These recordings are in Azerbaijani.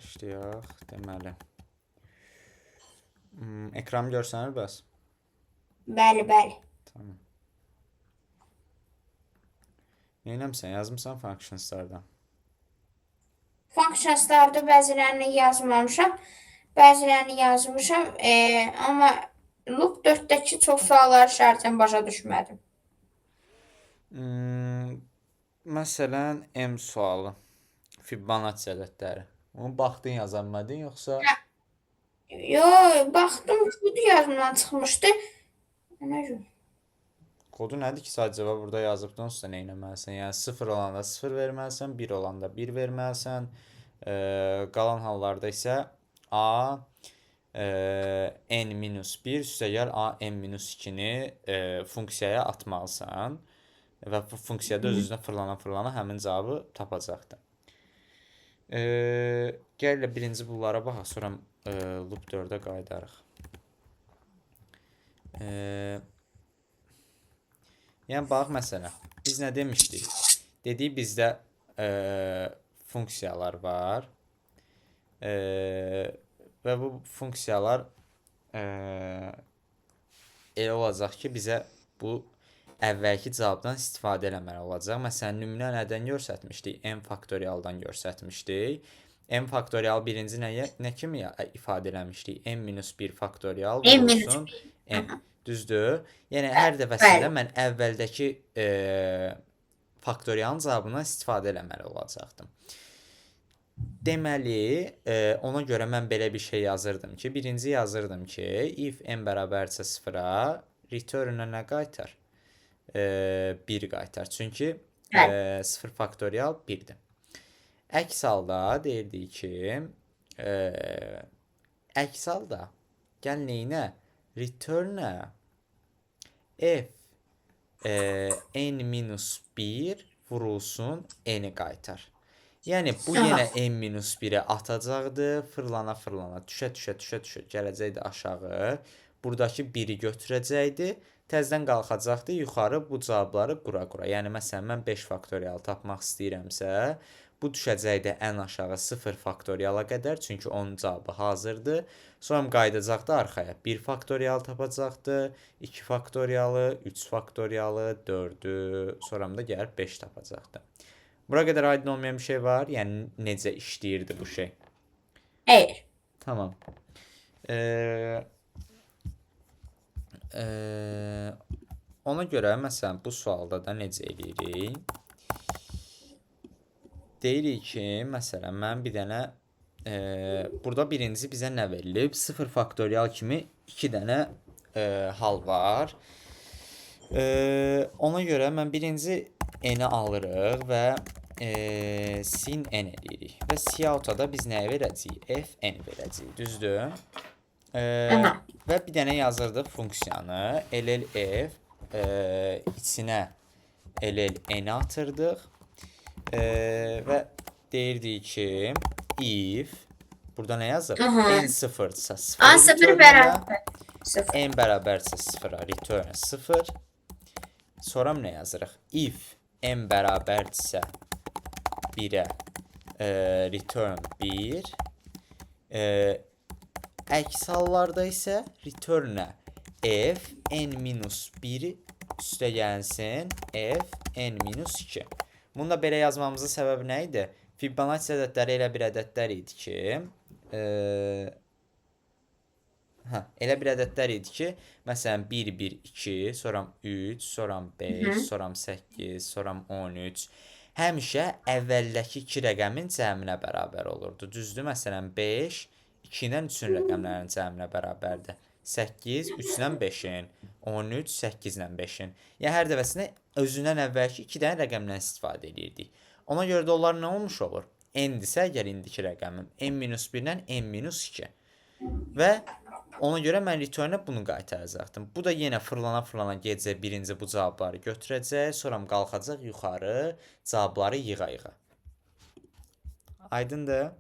Başlayaq. Deməli. Ekran görsənir bəs? Bəli, bəli. Tamam. Neynəmsən? Yazmısan functionslardan? Functionslarda bəzilərini yazmamışam, bəzilərini yazmışam. Amma loop 4-dəki çox sualları şərtən başa düşmədim. Məsələn, M sualı. Fibonacci ədədləri. Onu baxdın yaza bilmədin, yoxsa Yo, baxdım, bu yazımdan çıxmışdı. Ona görə. kodu nədir ki, sadəcə burada yazıbdan sonra nə etməlisən? Yəni 0 olanda 0 verməlisən, 1 olanda 1 verməlisən. Qalan hallarda isə A n-1 üstəgəl A n-2-ni funksiyaya atmalısan və bu funksiyada öz-özünə fırlana həmin cavabı tapacaqdır. Gəl ilə birinci bunlara baxaq, sonra loop 4-ə qayıdarıq. Yəni, bax, məsələn, biz nə demişdik? Dedik, bizdə funksiyalar var və bu funksiyalar elə olacaq ki, bizə bu əvvəlki cavabdan istifadə eləməli olacaq. Məsələn, nümunə nədən göstərmişdik? M faktorialdan göstərmişdik. M faktorial birinci nə kimi ifadə eləmişdik? M-1 faktorial vurulsun M. Düzdür? Yəni, hər dəfəsində mən əvvəldəki faktorialın cavabından istifadə eləməli olacaqdım. Deməli, ona görə mən belə bir şey yazırdım ki, birinci yazırdım ki, if m bərabərsə 0-a, return-ə nə qaytar? 1 qaytar. Çünki 0 faktorial 1-dir. Əks halda deyirdik ki, əks halda gəl neynə? Return-ə f n-1 vurulsun n-i qaytar. Yəni, bu yenə n-1-i atacaqdı, fırlana, düşə, gələcəkdi aşağı. Buradakı 1-i götürəcəkdi, təzdən qalxacaqdı, yuxarı bu cavabları qura. Yəni, məsələn, mən 5 faktorial tapmaq istəyirəmsə, bu düşəcəkdə ən aşağı 0 faktoriala qədər, çünki onun cavabı hazırdır. Sonra qayıdacaqdı arxaya. 1 faktorial tapacaqdı, 2 faktorialı, 3 faktorialı, 4-ü, sonra da gəlib 5 tapacaqdı. Bura qədər aydın olmayan bir şey var? Yəni, necə işləyirdi bu şey? Hayır. Tamam. Ona görə, məsələn, bu sualda da necə eləyirik? Deyirik ki, məsələn, mən bir dənə burada birinci bizə nə verilib? 0 faktorial kimi 2 dənə hal var. Ona görə mən birinci n-i alırıq və sin n eləyirik. Və cout-a da biz nəyə verəcəyik? F-n verəcəyik. Düzdür? Və bir dənə yazırdıq funksiyanı. LLF içinə LLn-i atırdıq. Və deyirdik ki, if burada nə yazır? N sıfırdırsa 0 n bərabərsə 0-a return 0. Sonra nə yazırıq? If n bərabərdirsə 1-ə return 1. Əks hallarda isə return-ə f n-1 üstə gəlsin f n-2. Bunu da belə yazmamızın səbəbi nə idi? Fibonacci ədədləri elə bir ədədlər idi ki, məsələn, 1, 1, 2, sonra 3, sonra 5, sonra 8, sonra 13. Həmişə əvvəldəki 2 rəqəmin cəminə bərabər olurdu. Düzdür? Məsələn, 5, 2 ilə 3-ün rəqəmlərinin cəminə bərabərdir. 8, 3 ilə 5-in, 13, 8 ilə 5-in. Yəni, hər dəfəsində özündən əvvəlki 2 dənə rəqəmdən istifadə edirdik. Ona görə də onlar nə olmuş olur? N-dirsə, əgər indiki rəqəmim n-1-dən n-2. Və ona görə mən return-ə bunu qaytaracaqdım. Bu da yenə fırlana gedəcək birinci bu cavabları götürəcək, sonra qalxacaq yuxarı, cavabları yığa. Aydındır?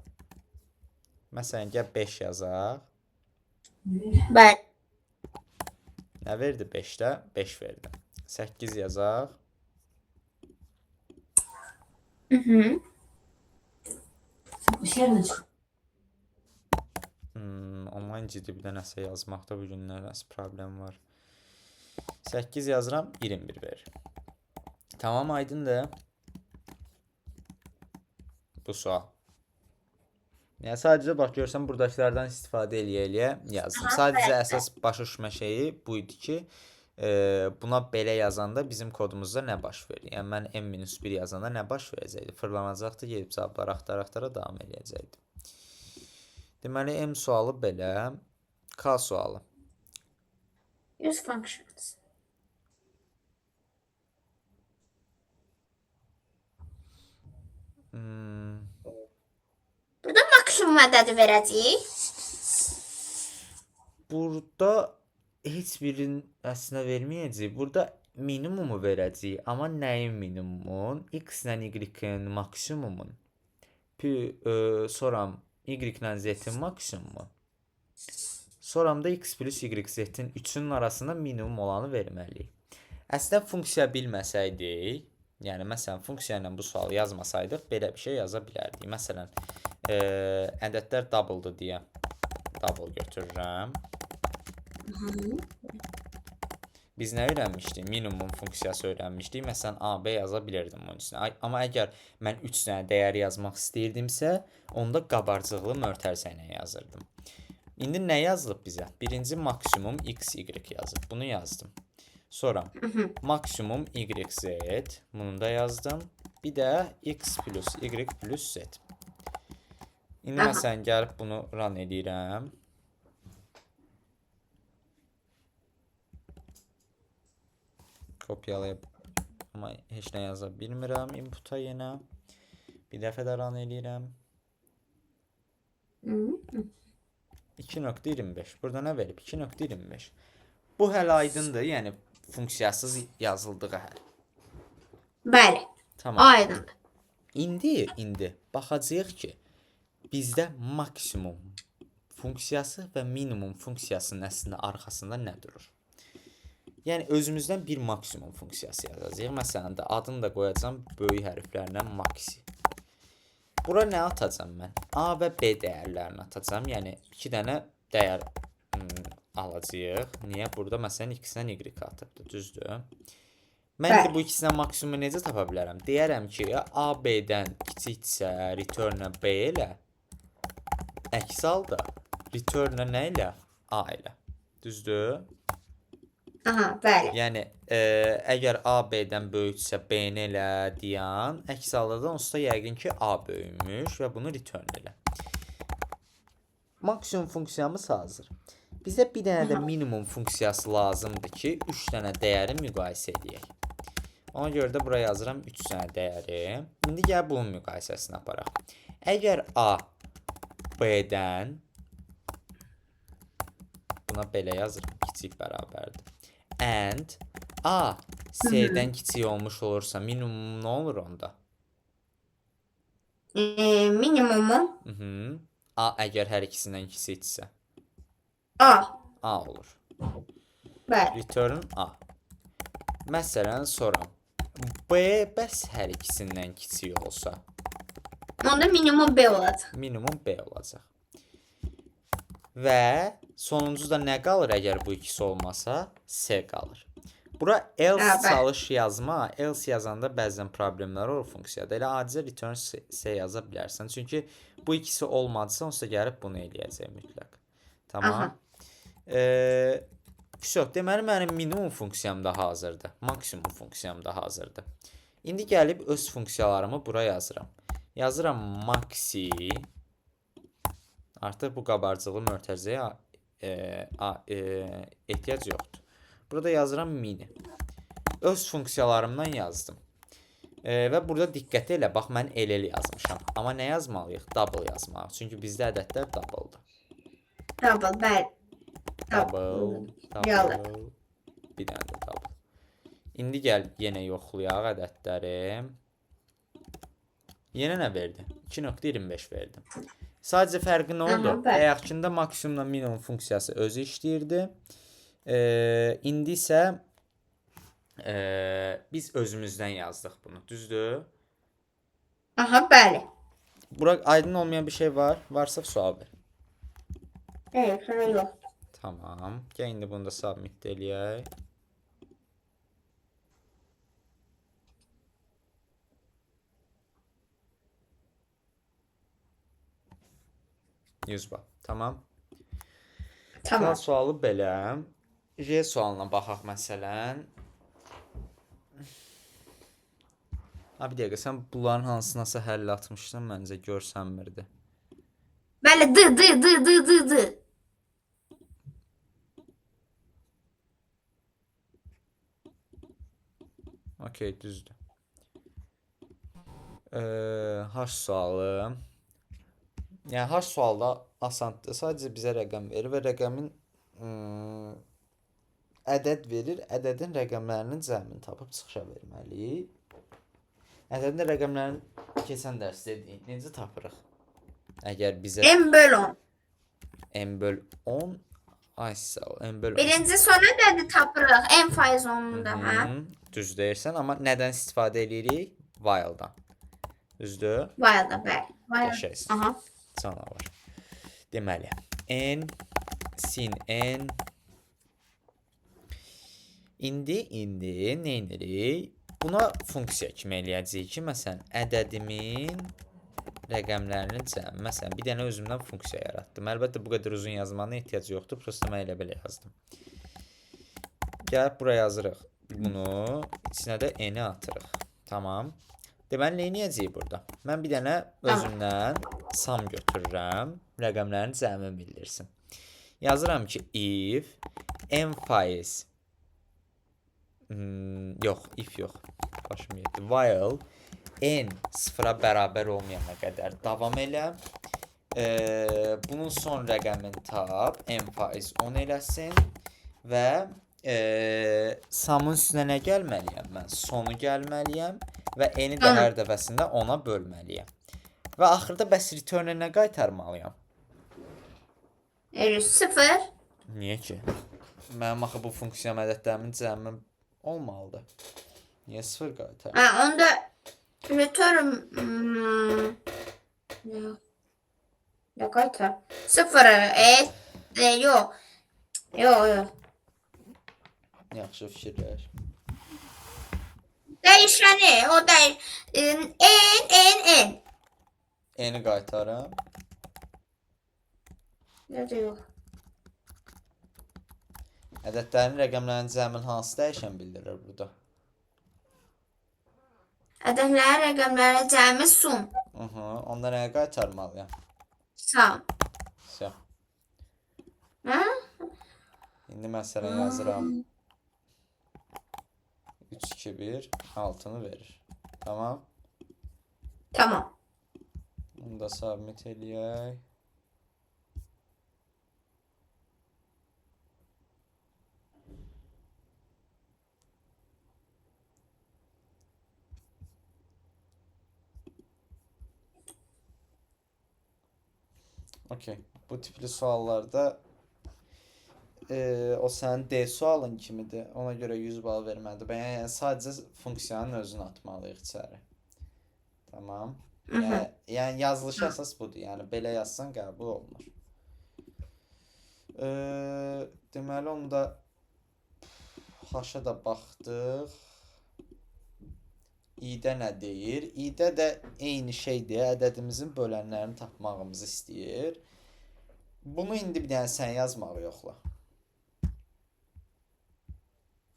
Məsələn, gəl 5 yazaq. Bəli. Nə verdi 5-də? 5 verdi. 8 yazaq. Online ciddi nəsə yazmaqda bu günlər nəsə problem var. 8 yazıram, 21 verir. Tamam, aydındır bu sual. Yəni sadəcə bax görsən buradakilərdən istifadə eləyə yazdım. Sadəcə əsas başa düşmə şeyi bu idi ki, buna belə yazanda bizim kodumuzda nə baş verir? Yəni mən m-1 yazanda nə baş verəcəkdi? Fırlanacaqdı, gedib cavabları axtara-axtara davam edəcəkdi. Deməli M sualı belə, K sualı. Use functions. Burada maksimum ədədi verəcəyik. Burada heç birinin əslində verməyəcəyik. Burada minimumu verəcəyik. Amma nəyin minimumun? X ilə Y-in maksimumun. Sonra Y ilə Z-in maksimumu. Sonra da X plus Y, Z-in üçünün arasında minimum olanı verməliyik. Əslində funksiya bilməsəydik, yəni məsələn funksiya ilə bu sualı yazmasaydıq, belə bir şey yaza bilərdik. Məsələn, ədədlər double-dır deyə double götürürəm. Biz nə öyrənmişdik? Minimum funksiyası öyrənmişdik. Məsələn, AB yaza bilirdim onun üstünə. Amma əgər mən 3 dənə dəyər yazmaq istəyirdimsə, onda qabarcıqlı mötərizə ilə yazırdım. İndi nə yazılıb bizə? Birinci maksimum x, y yazıb. Bunu yazdım. Sonra maksimum y, z. Bunu da yazdım. Bir də x plus y plus z. İndi məsələn gəlib bunu run edirəm. Kopyalayıb. Amma heç nə yaza bilmirəm inputa yenə. Bir dəfə də run edirəm. 2.25. Burada nə verib? 2.25. Bu hələ aydındır. Yəni funksiyasız yazıldığı həll. Bəli. Tamam. Aydındır. İndi baxacağıq ki, bizdə maksimum funksiyası və minimum funksiyasının əslində arxasında nə durur? Yəni özümüzdən bir maksimum funksiyası yazacağıq. Məsələn də adını da qoyacağam böyük hərflərlə maxi. Bura nə atacağam mən? A və B dəyərlərini atacağam. Yəni 2 dənə dəyər alacağıq. Niyə? Burada məsələn x-dən y atıbdır. Düzdür? Mən də bu ikisindən maksimumu necə tapa bilərəm? Deyərəm ki, A B-dən kiçiksə return-ə B ilə, əks halda return-ə nə ilə? A ilə. Düzdür? Aha, bəli. Yəni əgər A B-dən böyüksə B-ni elə deyən, əks halda da onsuz da yəqin ki A böyükmüş və bunu return elə. Maksimum funksiyamız hazır. Bizə bir dənə də minimum funksiyası lazımdır ki, 3 dənə dəyəri müqayisə edək. Ona görə də buraya yazıram 3 dənə dəyəri. İndi gəl bunun müqayisəsini aparaq. Əgər A B-dən, buna belə yazırım, kiçik bərabərdir. And A C-dən kiçik olmuş olursa minimum nə olur onda? Minimumu A əgər hər ikisindən kiçiksə A. A olur. Bəli. Return A. Məsələn, sonra B bəs hər ikisindən kiçik olsa Onda minimum B olacaq. minimum B olacaq. Və sonuncu da nə qalır əgər bu ikisi olmasa? C qalır. Bura else çalış yazma. Else yazanda bəzən problemlər olur funksiyada. Elə adicə return C yaza bilərsən. Çünki bu ikisi olmadısa, onsa gəlib bunu eləyəcək mütləq. Tamam. Deməli mənim minimum funksiyam da hazırdır. Maksimum funksiyam da hazırdır. İndi gəlib öz funksiyalarımı bura yazıram. Yazıram maxi. Artıq bu qabarcıqlı mötərizəyə ehtiyac yoxdur. Burada yazıram mini. Öz funksiyalarımdan yazdım. Və burada diqqət elə. Bax, mən el yazmışam. Amma nə yazmalıyıq? Double yazmalıyıq. Çünki bizdə ədədlər double'dır. Double, bəli. Double. Bir dənə də double. İndi gəl yenə yoxlayaq ədədləri. Yenə nə verdi? 2.25 verdi. Sadəcə fərqi nə oldu? Bayaqkında maksimumla minimum funksiyası özü işləyirdi. İndi isə biz özümüzdən yazdıq bunu. Düzdür? Aha, bəli. Bura aydın olmayan bir şey var. Varsa sual ver. Sonra yoxdur. Tamam. Gəl indi bunu da submit eləyək. Yüz bal. Tamam. Kal Tamam. sualı belə. J sualına baxaq məsələn. Ha bir dəqiqə, sən bunların hansınasa həll atmışdın, məncə görsənmirdi. Bəli, d. Okey, düzdür. H sualı. Yəni H sualda asandır. Sadəcə bizə rəqəm verir və rəqəmin ədəd verir. Ədədin rəqəmlərinin cəmini tapıb çıxışa verməliyik. Ədədin rəqəmlərin keçən dərs dedik. Necə tapırıq? Əgər bizə M böl 10. n böl 10 ay sağ ol. N böl 10. Birinci son ədədi tapırıq. M faiz 10-da, hə? Düz deyirsən, amma nədən istifadə edirik? While-dan. Düzdür? While-da, bəli. Qəşəngsən. Aha. Canavar. Deməli, n sin n İndi nə edirik? Buna funksiya kimi eləyəcəyik ki, məsələn, ədədimin rəqəmlərinin cəmi. Məsələn, bir dənə özümdən funksiya yaratdım. Əlbəttə, bu qədər uzun yazmanın ehtiyac yoxdur. Prosta mən elə belə yazdım. Gəlib buraya yazırıq. Bunu içinə də n-i atırıq. Tamam. Deməli, nə edəcəyik burada? Mən bir dənə özümdən sam götürürəm. Rəqəmlərin cəmini bildirsin. Yazıram ki, if n faiz yox, if yox. Başım yetdi. While n sıfıra bərabər olmayana qədər davam elə. Bunun son rəqəmini tap. N faiz 10 eləsin. Və samın üstünə nə gəlməliyəm? Mən sonu gəlməliyəm. Və n-i də hər dəfəsində 10-a bölməliyəm. Və axırda bəs return-ə nə qaytarmalıyam? 0. Niyə ki? Mənim axı bu funksiya ədədlərimin cəmi olmalıdır. Niyə 0 qaytar? Hə, onda return nə qaytar? 0. Yox. Yox. Yaxşı fikirlər. Dəyişəni, o n. N-i qaytarım. Nədir yox? Ədədlərin rəqəmlərin cəmini hansı dəyişən bildirir burada? Ədədlərin rəqəmləri cəmi sum. Onda nəyə qaytarmalıyam? Sum. Sağ. Hə? İndi məsələn yazıram. 3, 2, 1, 6-nı verir. Tamam. Tamam. Bunu da submit eləyək. Okey. Bu tipli suallarda o sənin D sualın kimidir. Ona görə 100 bal vermədi. Yəni sadəcə funksiyanın özünü atmalıyıq içəri. Tamam. Yəni yazılış əsas budur. Yəni belə yazsan qəbul olunur. Deməli onu da H-a da baxdıq. İ-də nə deyir? İ-də də eyni şeydir. Ədədimizin bölənlərini tapmağımızı istəyir. Bunu indi bir dənə sən yazmağı yoxla.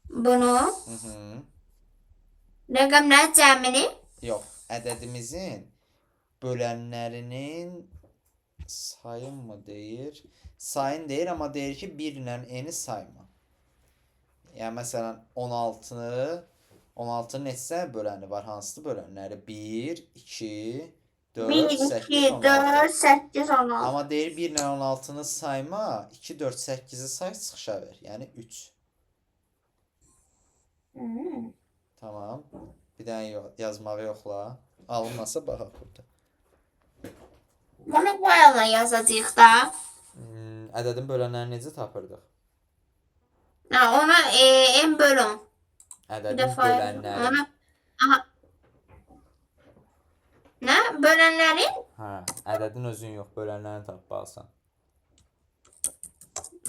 Bunu rəqəmlərin cəmini yox, ədədimizin bölənlərinin sayın mı deyir? Sayın deyir, amma deyir ki, 1 ilə n-i sayma. Yəni məsələn 16-nın neçə böləni var? Hansı bölənləri? 1, 2, 4, 8, 16. Amma deyir 1 ilə 16-nı sayma, 2, 4, 8-i say, çıxışa ver. Yəni 3. Tamam. Bir dənə yazmağı yoxla. Alınmasa baxaq burada. Bunu while-la yazacağıq da. Ədədin bölənlərini necə tapırdıq? Ona n böl 10. Ədədin bölənləri. Nə? Bölənlərin? Hə, ədədin özün yox, bölənlərini tapmalısan.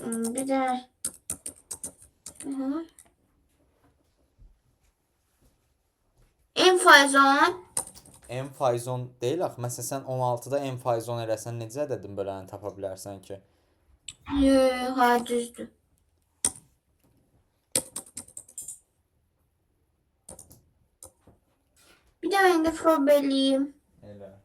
Bir de en faiz olan M faiz 10 deyil axı. Məsələn sən 16-da M faiz 10 eləsən necə ədədin böləni tapa bilərsən ki? ha düzdür. Bir de ben de probeliyim. Elə.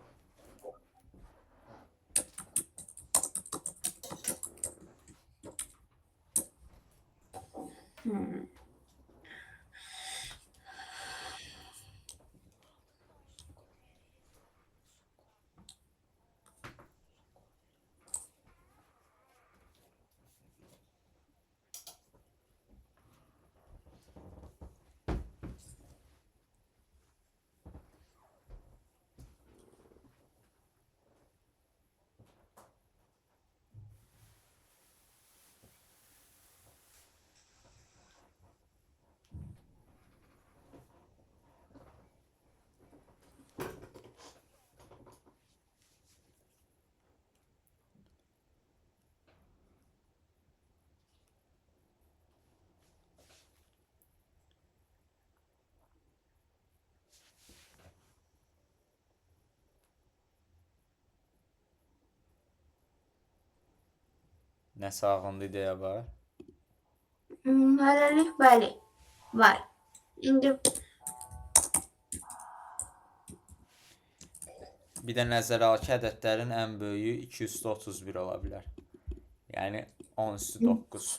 Nə sağında ideya var? Hələlik bəli var. İndi Bir də nəzərə al ki, ədədlərin ən böyüyü 231 ola bilər. Yəni 10 üstü 9.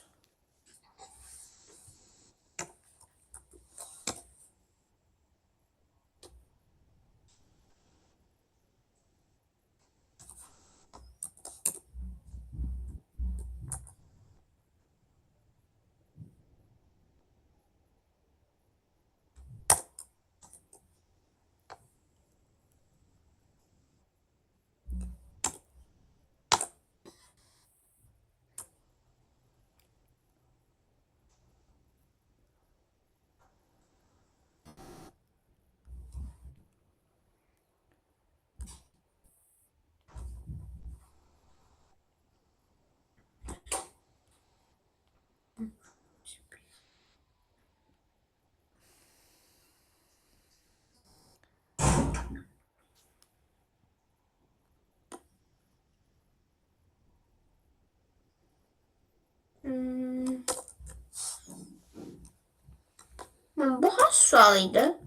bu hansı sualıydı?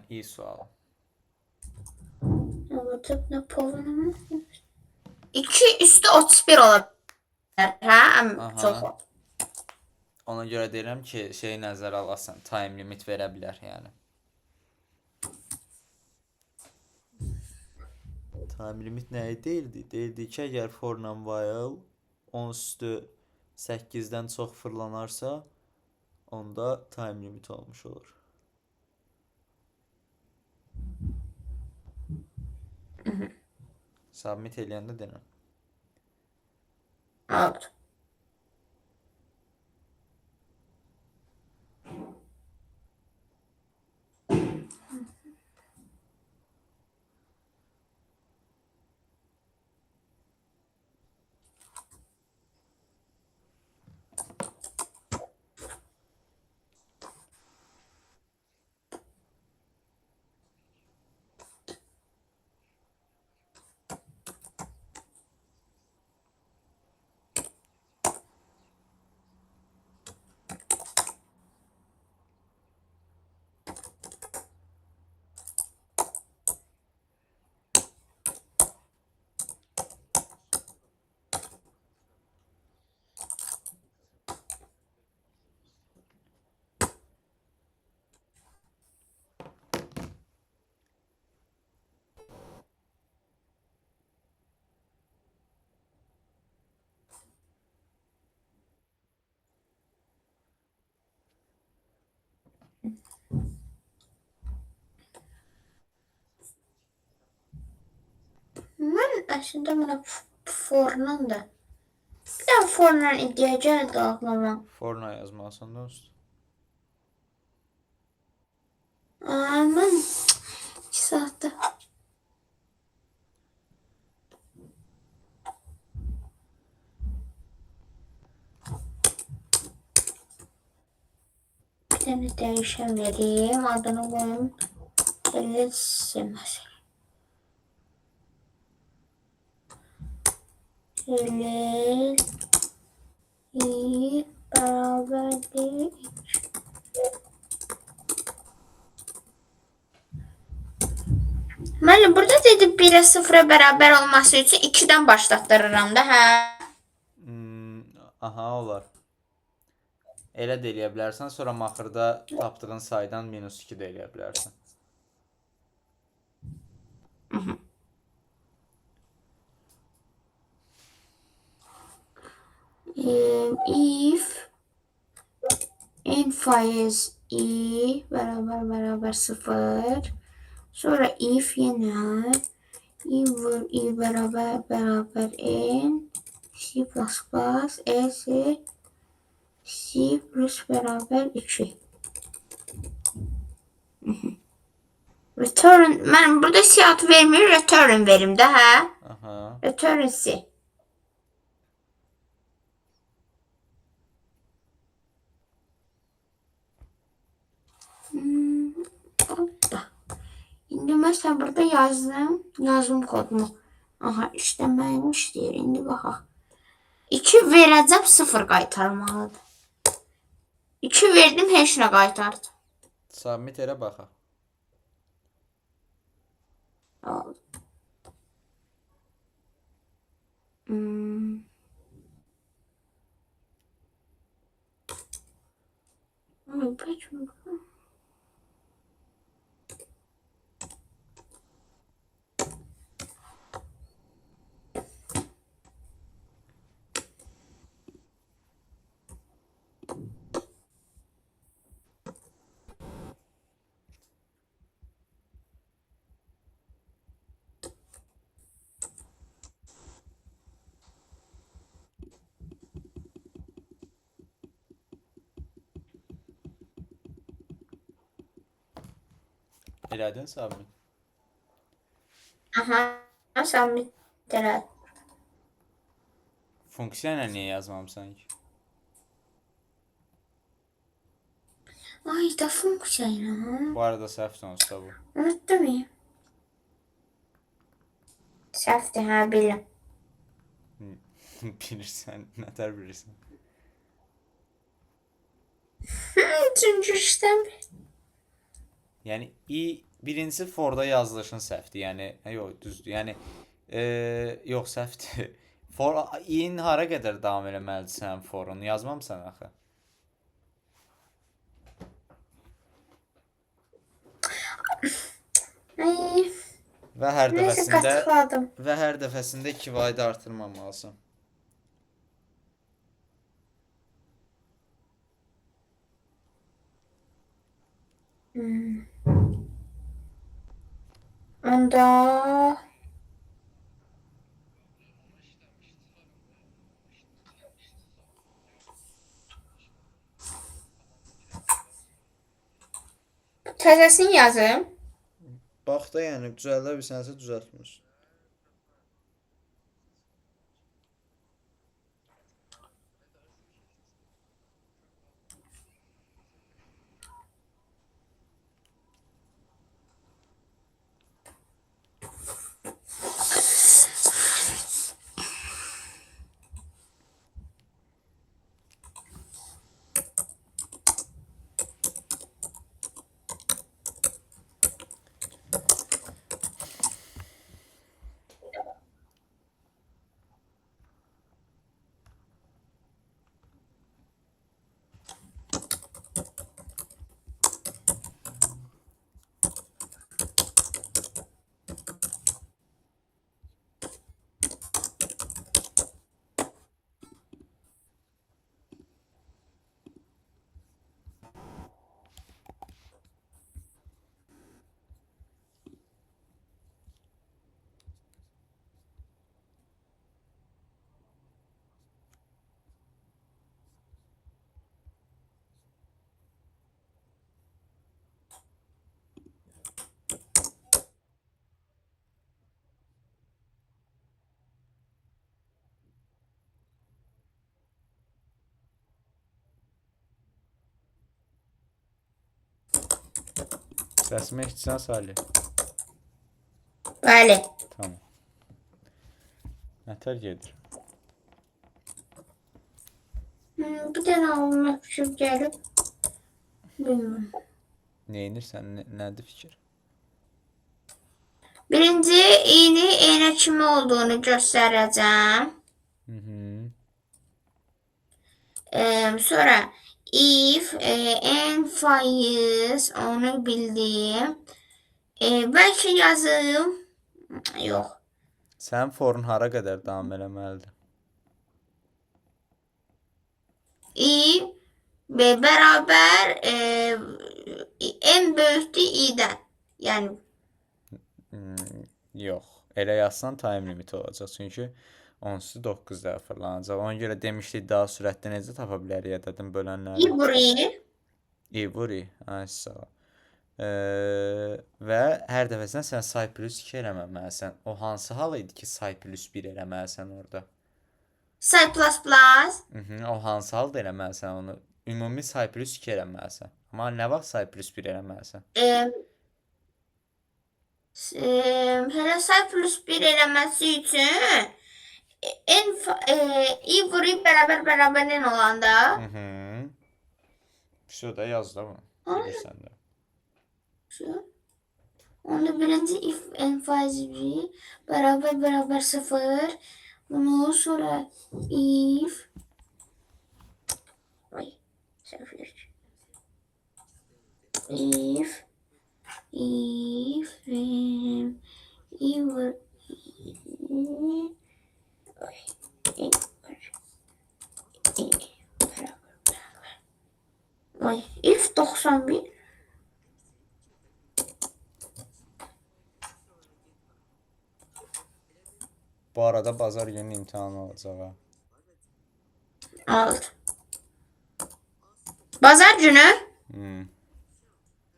İyi sual. Evet, ne puanı? 2 üstü 31 olabilir. Aha. Çok oldu. Ona görə deyirəm ki, şeyi nəzərə alasan, time limit verə bilər, yəni. Time limit nəyi deyildi? Deyildi ki, əgər for ilə while 10 üstü 8-dən çox fırlanarsa, onda time limit olmuş olur. Submit eləyəndə denən. Oldu. Ben aslında bana forunun da bir de forunun ihtiyacı da aklıma. For-la yazmalısan dost. Aman 2 saatte. dənə dəyişən vereyim. Adını qoyum. Elisi məsələn. Elisi bərabərdir 2. Müəllim, burada dedi 1-ə 0-a bərabər olması üçün 2-dən başlatdırıram da, hə? Aha, olar. Elə də eləyə bilərsən, sonra maxırda tapdığın saydan -2 də eləyə bilərsən. If n faiz i bərabər 0, sonra if yenə i vur i bərabər n, c++ c plus bərabər 2. Return, mən burada c adı vermir, return verim də, hə? Aha. Return c. Orada. İndi məsələn burada yazdım kodumu. Aha, işləməymiş deyir. İndi baxaq. 2 verəcəm, 0 qaytarmalıdır. 2 verdim, heç nə qaytardı. Submit elə baxaq. Oldu. Peki. Elədin submit. Aha, submit elədim. Funksiya ilə niyə yazmamısan ki? Ay da funksiya ilə. Bu arada səhvdir onsuz da bu. Unutdum ya. Səhvdir, hə, bilirəm. Bilirsən, nətər bilirsən. Çünki işləmir. Yəni birincisi forda yazılışın səhvdir. Yəni yox, düzdür. Yəni yox, səhvdir. For in hara qədər davam eləməlisən forunu yazmamısan axı. Ay, Və hər neysə dəfəsində qatladım. 2 vayda artırmamalısın. Onda təzəsini yazım. Bax da, yəni düzəldə bilsənsə düzəltmiş. Səsimi eşitsən Salih? Bəli. Tamam. Nətər gedir? Bir dənə ağlıma fikir gəlib. Bilmirəm. Neynirsən? Nədir fikir? Birinci iğne eynə kimi olduğunu göstərəcəm. Sonra if en faiz onu bildim. Bəlkə yazım. Yox. Sənin forun hara qədər davam eləməlidir? İ bərabər en böyükdür i'dən. Yəni Yox. Elə yazsan time limiti olacaq. Çünki onsuz 9 dəfə fırlanacaq. Ona görə demişdik daha sürətli necə tapa bilərik ədədin bölənləri. İburi. Ay sağ ol. Və hər dəfəsində sən say plus 2 eləməməlisən. O hansı hal idi ki say plus 1 eləməlisən orada? say plus plus. O hansı halda eləməlisən onu? Ümumi say plus 2 eləməlisən. Amma nə vaxt say plus 1 eləməlisən? Hələ say plus 1 eləməsi üçün i vuru bərabər olanda. Şurada yaz da bunu. Bilirsən də. Onda birinci if en faizi 1 bərabər 0. Bunu sonra if if 91. Bu arada bazar günü imtahan olacaq ha. Aldı. Bazar günü?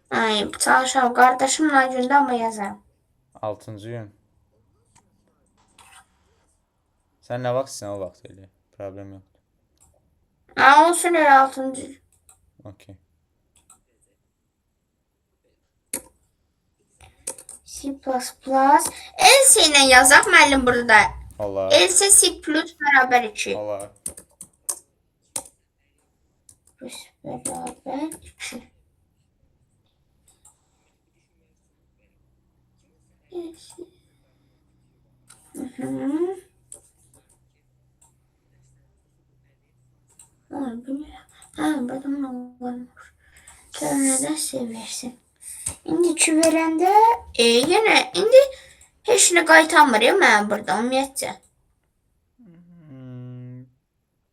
Ay, çalışam. Qardaşımla gündə amma yazarım. 6-cı gün. Sən nə vaxt istəyirsən o vaxt elə. Problem yoxdur. Olsun elə 6-cı gün. Okey. C++. Else ilə yazaq müəllim burada. Olar. Else C plus bərabər 2. Olar. Plus bərabər 2. Buradan olmuş. Nədən seversin? İndi 2 verəndə yenə indi heç nə qaytarmır ya mən burada ümumiyyətcə.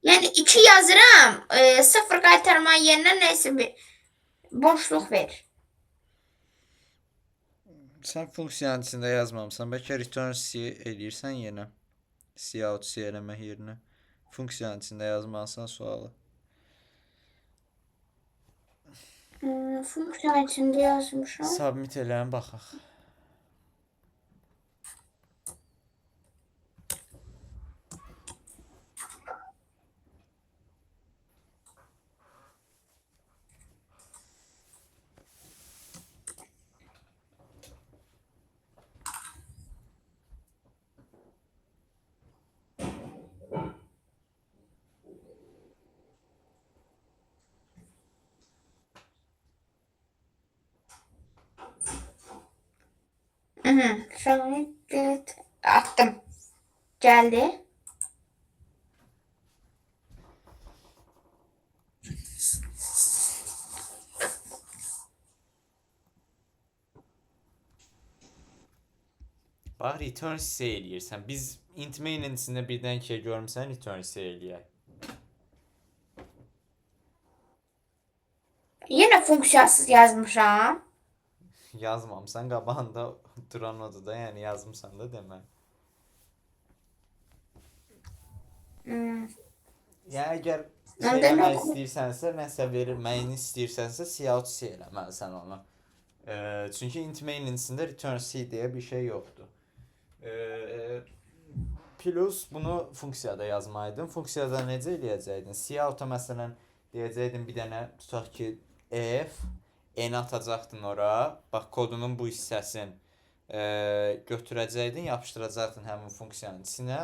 Yəni 2 yazıram, 0 qaytarma yerinə nəsə bir boşluq verir. Sən funksiyanın içində yazmamısan. Bəlkə return C eləyirsən yenə. C out C eləmək yerinə. Funksiyanın içində yazmalısan sualı. Funksiyanın içində yazmışam. Submit eləyən baxaq. Submit attım. Geldi. Bax, return C eləyirsən. Biz int main-in içində birdən ikiyə görmüsən, return C eləyək. Yenə funksiyasız yazmışam. Yazmamısan, qabağında duran odur da, yəni yazmısan da demə. Yəni əgər şey eləmək istəyirsənsə, nəsə verilməyini istəyirsənsə, cout C eləməlisən onu. Çünki int main-in içində return C deyə bir şey yoxdur. Plus bunu funksiyada yazmalıydın. Funksiyada necə eləyəcəkdin? Cout-a məsələn deyəcəkdin bir dənə tutaq ki f n atacaqdın ora. Bax kodunun bu hissəsini götürəcəkdin, yapışdıracaqdın həmin funksiyanın içinə.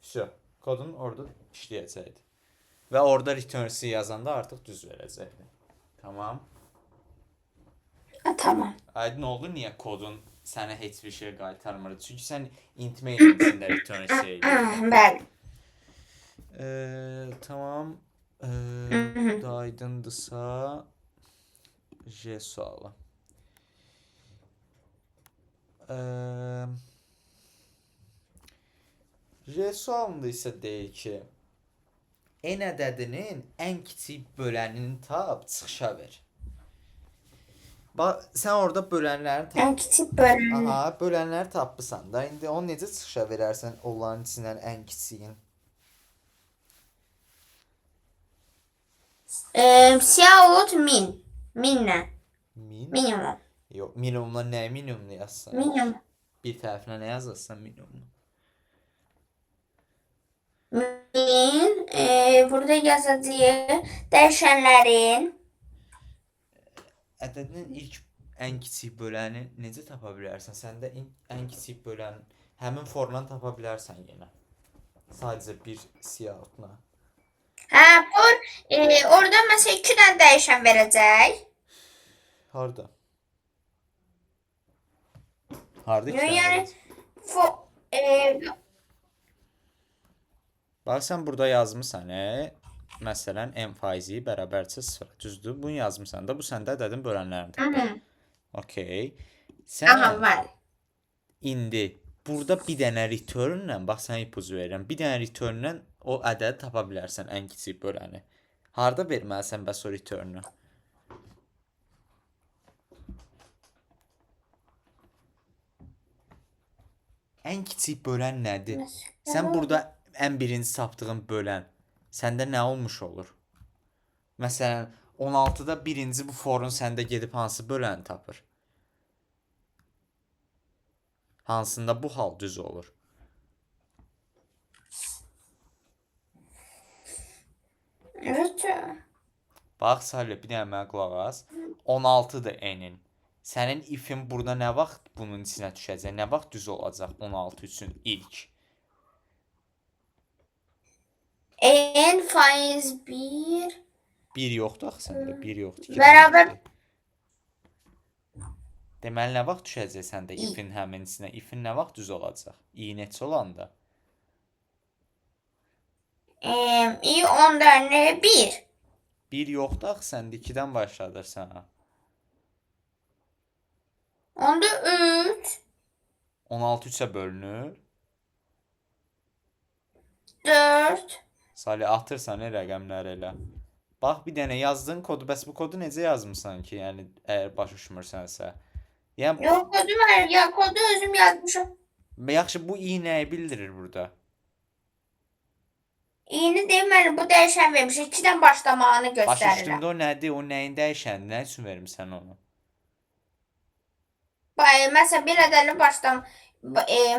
Vəsə, kodun orada işləyəcəkdi. Və orada return-si yazanda artıq düz verəcəkdi. Tamam. Tamam. Aydın oldu niyə kodun sənə heç bir şey qaytarmır? Çünki sən int main içində return-si edirsən. Bəli. Tamam. Bu da aydındısa J sualı. J sualında isə deyir ki, n ədədinin ən kiçik bölənini tap, çıxışa ver. Bax, sən orada bölənləri tap. Ən kiçik böləni. Aha, bölənləri tapmısan da. İndi onu necə çıxışa verərsən onların içindən ən kiçiyin? Siyahut min. Minlə. Min? Minimum. Yox, minimumla nə minimumla yazsan? Minimum. Bir tərəfinə nə yazırsan minimumla? Min. Burada yazacağıq dəyişənlərin. Ədədin ilk ən kiçik böləni necə tapa bilərsən? Səndə ən kiçik bölən həmin formdan tapa bilərsən yenə. Sadəcə bir siyahutla. Orada məsələn 2 dənə dəyişən verəcək. Harda? Harda ki? Yəni Bax, sən burada yazmısan, məsələn, n faizi bərabərçə 0. Düzdür? Bunu yazmısan da, bu səndə ədədin bölənlərini tapar. Okey. Sən var. indi burada bir dənə returnlə, bax sənə ipucu verirəm. Bir dənə returnlə o ədədi tapa bilərsən, ən kiçik böləni. Harda verməlisən bəs o returnü? Ən kiçik bölən nədir? Sən burada ən birinci tapdığın bölən səndə nə olmuş olur? Məsələn, 16-da birinci bu forun səndə gedib hansı böləni tapır? Hansında bu hal düz olur? Evet. Bax, Salih, bir dənə mənə qulaq as. 16-dır n-in. Sənin ifin burada nə vaxt bunun içinə düşəcək? Nə vaxt düz olacaq 16 üçün ilk? N faiz 1 1 yoxdur axı səndə, 1 yoxdur. bərabər Deməli, nə vaxt düşəcək səndə ifin həmin içinə? İfin nə vaxt düz olacaq? i neçə olanda? i 10 dənə 1. 1 yoxdur axı səndə, 2-dən başladırsan. Onda 3 16 3-ə bölünür. 4 Salih, atırsan rəqəmləri elə. Bax, bir dənə yazdığın kodu, bəs bu kodu necə yazmısan ki, yəni əgər baş düşmürsənsə? Yəni, Yox, kodu var. Ya kodu özüm yazmışam. yaxşı, bu i nəyi bildirir burada? İyini deməli bu dəyişən vermiş. 2-dən başlamağını Baş göstərir. üstündə o nədir? O nəyin dəyişəndi? Nə üçün vermirsən onu? Məsələn bir ədədlə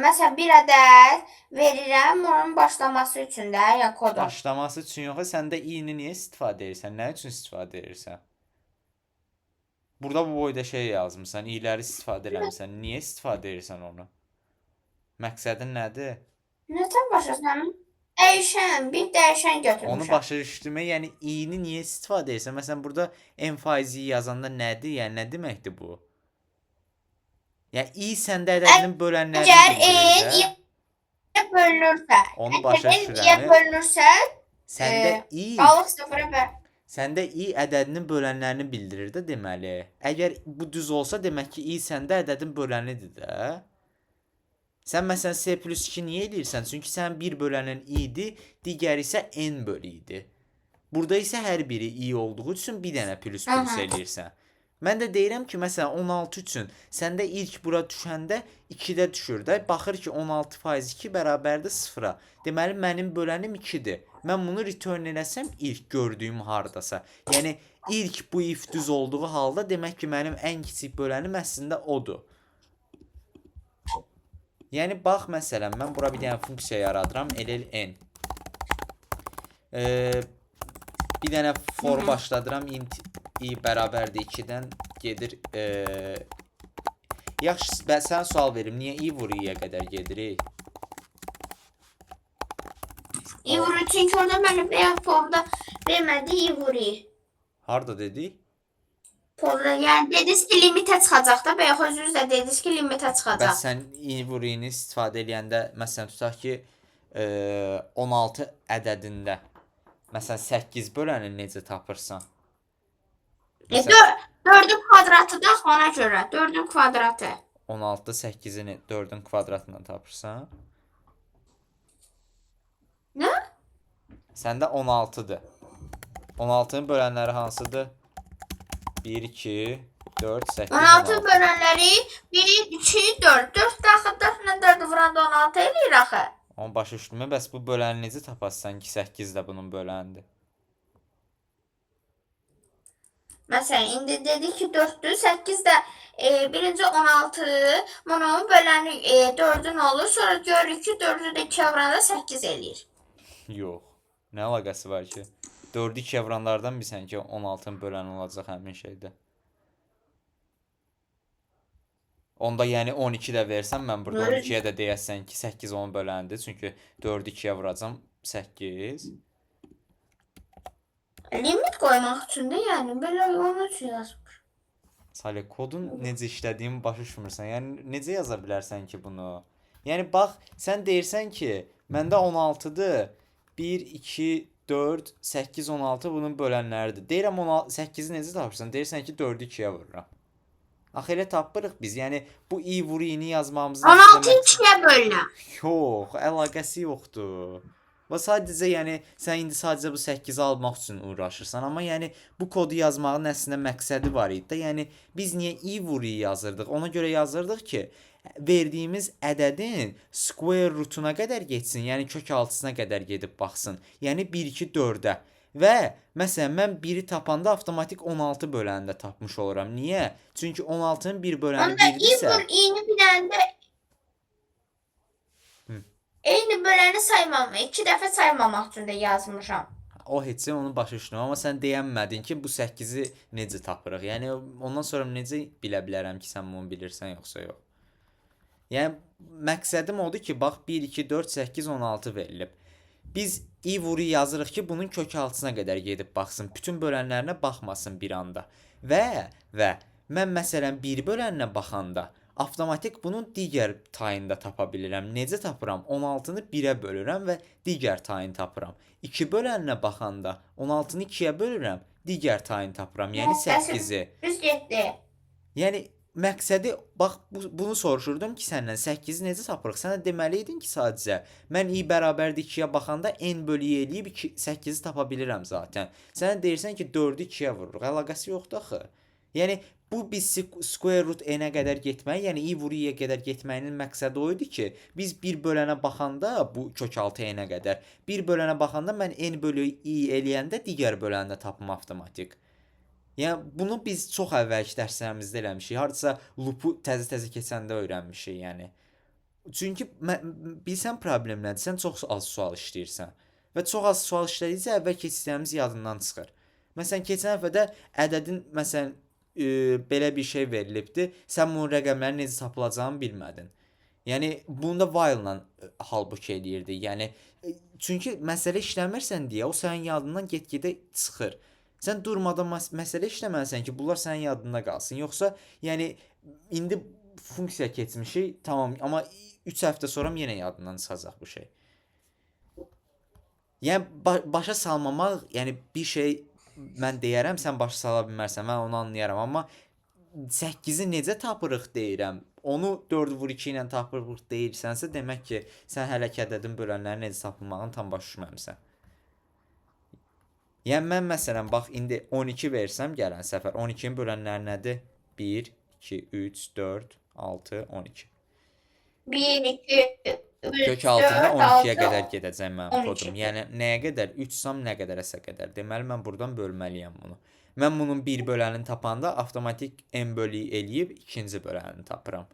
məsələn bir ədəd verirəm onun başlaması üçün də, ya kodun. Başlaması üçün yox, səndə i-ni niyə istifadə edirsən? Nə üçün istifadə edirsən? Burada bu boyda şey yazmısan, i-ləri istifadə eləmirsən. Niyə istifadə edirsən onu? Məqsədin nədir? Nədən başlasam? Dəyişən, bir dəyişən götürmüşəm. Onu başa düşdürmək, yəni i-ni niyə istifadə edirsən? Məsələn, burada n faizi yazanda nədir? Yəni nə deməkdir bu? Yəni i səndə ədədinin bölənlərini bildirir də. Əgər bölünürsə, Onu başa n-yə düşürəm. bölünürsə, Səndə i qalıq sıfıra böl. Səndə i ədədinin bölənlərini bildirir də deməli. Əgər bu düz olsa, demək ki, i səndə ədədin bölənidir də. Sən məsələn C+2 niyə eləyirsən? Çünki sənin bir bölənin i-dir, digəri isə n bölü i-dir. Burada isə hər biri i olduğu üçün bir dənə plus eləyirsən. Mən də deyirəm ki, məsələn 16 üçün səndə ilk bura düşəndə 2-də düşür də. Baxır ki 16%2 bərabərdir 0-a. Deməli mənim bölənim 2-dir. Mən bunu return eləsəm ilk gördüyüm hardasa. Yəni ilk bu if düz olduğu halda demək ki mənim ən kiçik bölənim əslində odur. Yəni bax məsələn mən bura bir dənə funksiya yaradıram ll-n. Bir dənə for başladıram int i bərabərdir 2-dən gedir yaxşı, mən sənə sual verim. Niyə i vur i-yə qədər gedirik? İ vurur çünki orada mənim formda vermədi İ vurur. Harda dedik? Formda yəni dediniz ki limitə çıxacaq da, bayaq özünüz də dediniz ki limitə çıxacaq. Bəs sən i vur i-ni istifadə edəndə məsələn tutaq ki 16 ədədində məsələn 8 böləni necə tapırsan? 4'ün kvadratı da ona görə. 4'ün kvadratı. 16'da 8'ini 4'ün kvadratından tapırsan. Nə? Səndə 16'dır. 16'nın bölənləri hansıdır? 1, 2, 4, 8, 16 16. bölənləri 1, 2, 4. 4 daxil 4 ilə 4 vuranda 16 eləyir axı. Onun başa düşdümü? Bəs bu böləni necə tapasan ki 8 də bunun bölənidir? Məsələn, indi dedik ki 4'dür, 8 də birinci 16, bunun böləni 4'ün olur, sonra görürük ki 4'ü də 2'ye vuranda 8 eləyir. Yox. Nə əlaqəsi var ki? 4'ü 2'ye vuranlardan bilsən ki 16'nın böləni olacaq həmin şeydə. Onda yəni 12 də versən, mən burada 12'yə də deyəsən ki 8 onun bölənidir. Çünki 4'ü 2'ye vuracam 8. Limit qoymaq üçün də yəni belə onun üçün yazmış. Salih, kodun necə işlədiyini başa düşmürsən. Yəni necə yaza bilərsən ki bunu? Yəni bax, sən deyirsən ki, məndə 16'dır. 1, 2, 4, 8, 16 bunun bölənləridir. Deyirəm 8'i necə tapırsan? Deyirsən ki 4'ü 2'ye vururam. Axı elə tapırıq biz. Yəni bu i vur i-ni yazmamızın 16'yı 2'ye bölünür. Yox, əlaqəsi yoxdur. Və sadəcə yəni sən indi sadəcə bu 8-i almaq üçün uğraşırsan, amma yəni bu kodu yazmağın əslində məqsədi var idi də. Yəni biz niyə i vur i yazırdıq? Ona görə yazırdıq ki, verdiyimiz ədədin square rootuna qədər getsin, yəni kök altısına qədər gedib baxsın. Yəni 1 2 4-ə. Və məsələn mən 1-i tapanda avtomatik 16 bölənində tapmış oluram. Niyə? Çünki 16-nın 1 böləni Onda i 1-dirsə, vur i'ni biləndə eyni böləni saymamaq, 2 dəfə saymamaq üçün də yazmışam. o heç onu başa düşdüm, amma sən deyənmədin ki, bu 8-i necə tapırıq? Yəni ondan sonra necə bilə bilərəm ki, sən bunu bilirsən yoxsa yox? Yəni məqsədim odur ki, bax 1 2 4 8 16 verilib. Biz i vuru yazırıq ki, bunun kök altısına qədər gedib baxsın, bütün bölənlərinə baxmasın bir anda. Və mən məsələn 1 böləninə baxanda avtomatik bunun digər tayını da tapa bilirəm. Necə tapıram? 16-nı 1-ə bölürəm və digər tayını tapıram. 2 böləninə baxanda 16-nı 2-yə bölürəm, digər tayını tapıram. Yəni 8-i. Düz getdi. Yəni məqsədi bax bunu soruşurdum ki, səndən 8-i necə tapırıq? Sən də deməli idin ki, sadəcə mən i bərabərdir 2-yə baxanda n bölü y eləyib 8-i tapa bilirəm zaten. Sən deyirsən ki, 4-ü 2-yə vururuq. Əlaqəsi yoxdur axı. Yəni bu biz square root n-ə qədər getməyi, yəni i vur i-yə qədər getməyinin məqsədi o idi ki, biz bir bölənə baxanda bu kök altı n-ə qədər, bir bölənə baxanda mən n bölü i eləyəndə digər böləni də tapım avtomatik. Yəni bunu biz çox əvvəlki dərslərimizdə eləmişik. Hardasa loopu təzə-təzə keçəndə öyrənmişik, yəni. Çünki bilsən problem nədir? Sən çox az sual işləyirsən. Və çox az sual işlədikcə əvvəl keçdiyimiz yadından çıxır. Məsələn, keçən həftədə ədədin məsələn belə bir şey verilibdi. Sən bunun rəqəmlərin necə tapılacağını bilmədin. Yəni bunu da while-la halbuki eləyirdi. Yəni çünki məsələ işləmirsən deyə o sənin yadından get-gedə çıxır. Sən durmadan məsələ işləməlisən ki, bunlar sənin yadında qalsın. Yoxsa yəni indi funksiya keçmişik, tamam, amma 3 həftə sonra yenə yadından çıxacaq bu şey. Yəni başa salmamaq, yəni bir şey mən deyərəm, sən başa sala bilmərsən, mən onu anlayaram, amma 8-i necə tapırıq deyirəm. Onu 4 vur 2 ilə tapırıq deyirsənsə, demək ki, sən hələ ki ədədin bölənləri necə tapılmağını tam başa düşməmisən. Yəni mən məsələn bax indi 12 versəm gələn səfər 12-nin bölənləri nədir? 1 2 3 4 6 12. 1 2 3 Kök altında 4 12-yə 6 qədər gedəcək mənim 12. kodum. Yəni nəyə qədər? 3 sam nə qədərəsə qədər. Deməli mən buradan bölməliyəm bunu. Mən bunun 1 bölənini tapanda avtomatik n bölü eləyib ikinci bölənini tapıram.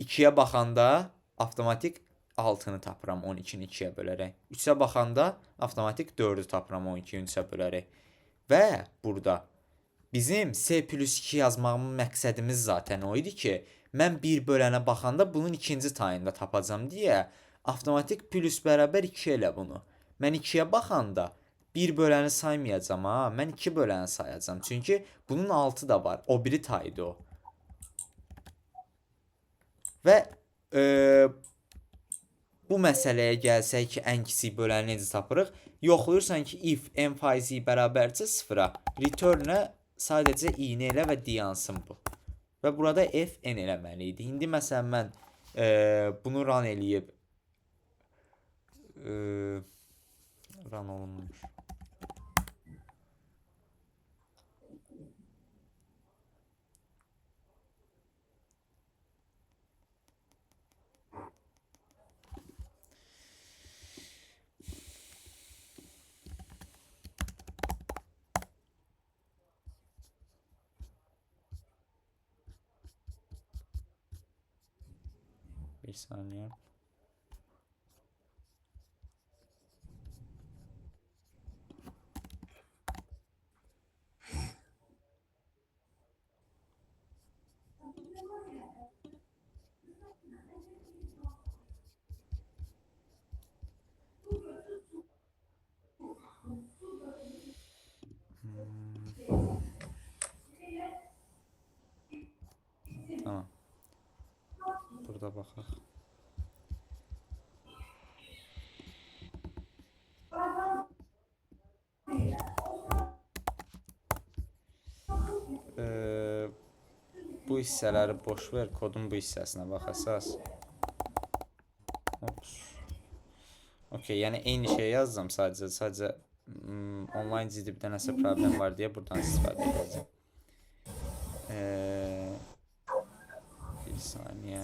2-yə baxanda avtomatik 6-nı tapıram 12-ni 2-yə bölərək. 3-ə baxanda avtomatik 4-ü tapıram 12-ni 3-ə bölərək. Və burada Bizim C+2 yazmağımın məqsədimiz zaten o idi ki, mən 1 bölənə baxanda bunun ikinci tayında tapacam deyə avtomatik plus bərabər 2 elə bunu. Mən 2-yə baxanda 1 böləni saymayacağam ha, mən 2 böləni sayacağam. Çünki bunun 6 da var. O biri taydı o. Və bu məsələyə gəlsək ki, ən kiçik böləni necə tapırıq? Yoxlayırsan ki, if n faizi bərabərcə 0-a, return-ə sadəcə i-ni elə və dayansın bu. Və burada f n eləməli idi. İndi məsələn mən bunu run eləyib run olunmuş. Bir saniye. Tamam. Burada baxaq. Bu hissələri boş ver, kodun bu hissəsinə baxasaz. Ops. Okey, yəni eyni şey yazdım sadəcə online GDB-də nəsə problem var deyə buradan istifadə edəcəm. Bir saniyə.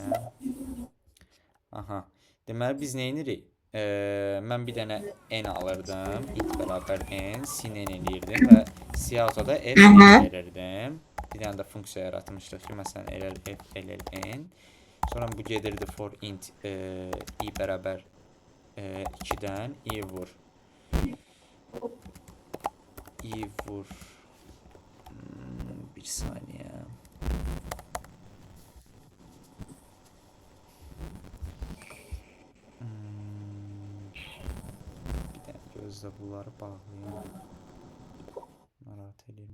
Aha. Deməli biz nə edirik? Mən bir dənə n alırdım. Int bərabər n, sin n eləyirdim və Cout-da f verirdim. Bir dənə də funksiya yaratmışdıq ki, məsələn ll f ll n. Sonra bu gedirdi for int i bərabər 2-dən i vur. I vur. Bir saniyə. Bir dənə gözlə bunları bağlayayım. Narahat edeyim.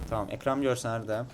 Tamam, ekran görsənərdə.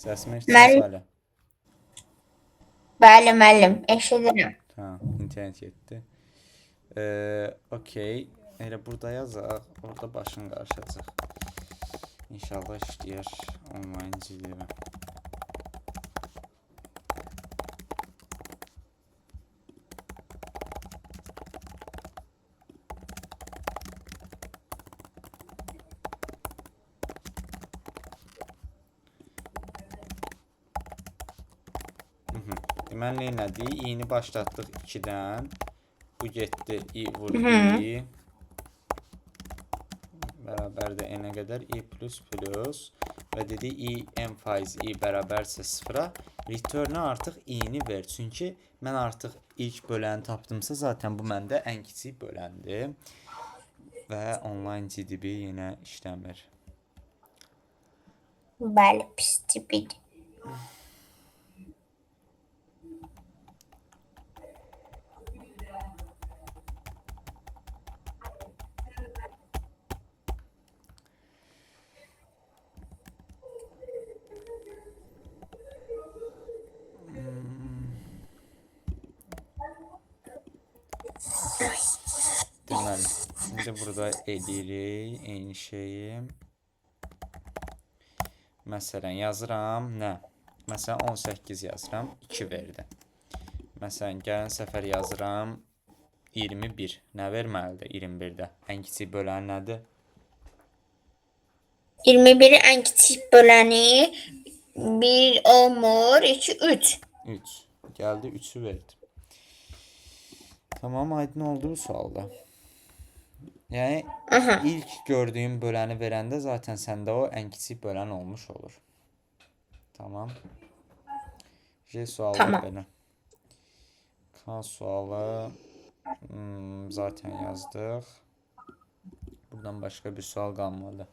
Səsimi eşidirsən Salih? Bəli, müəllim, eşidirəm. Tamam, internet getdi. Okey. Elə burada yazaq, orada başın qarışacaq. İnşallah işləyər online GDB. Deməli nə elədik? i-ni başlatdıq 2-dən. Bu getdi i vur i. Bərabərdir n-ə qədər i plus plus. Və dedi i n faiz i bərabərsə 0-a. Return-ə artıq i-ni ver. Çünki mən artıq ilk böləni tapdımsa zaten bu məndə ən kiçik böləndir. Və online GDB yenə işləmir. Bəli, pis tipik. İndi burada edirik eyni şeyi. Məsələn yazıram nə? Məsələn 18 yazıram, 2 verdi. Məsələn gələn səfər yazıram 21. Nə verməlidir 21-də? Ən kiçik bölən nədir? 21'i en küçük böləni 1 olmur, 2, 3. 3. Gəldi 3'ü verdi. Tamam, aydın oldu bu sualda. Yəni Aha, ilk gördüyün böləni verəndə zaten səndə o ən kiçik bölən olmuş olur. Tamam. J sualı tamam. belə. K sualı zaten yazdık. Buradan başka bir sual qalmadı.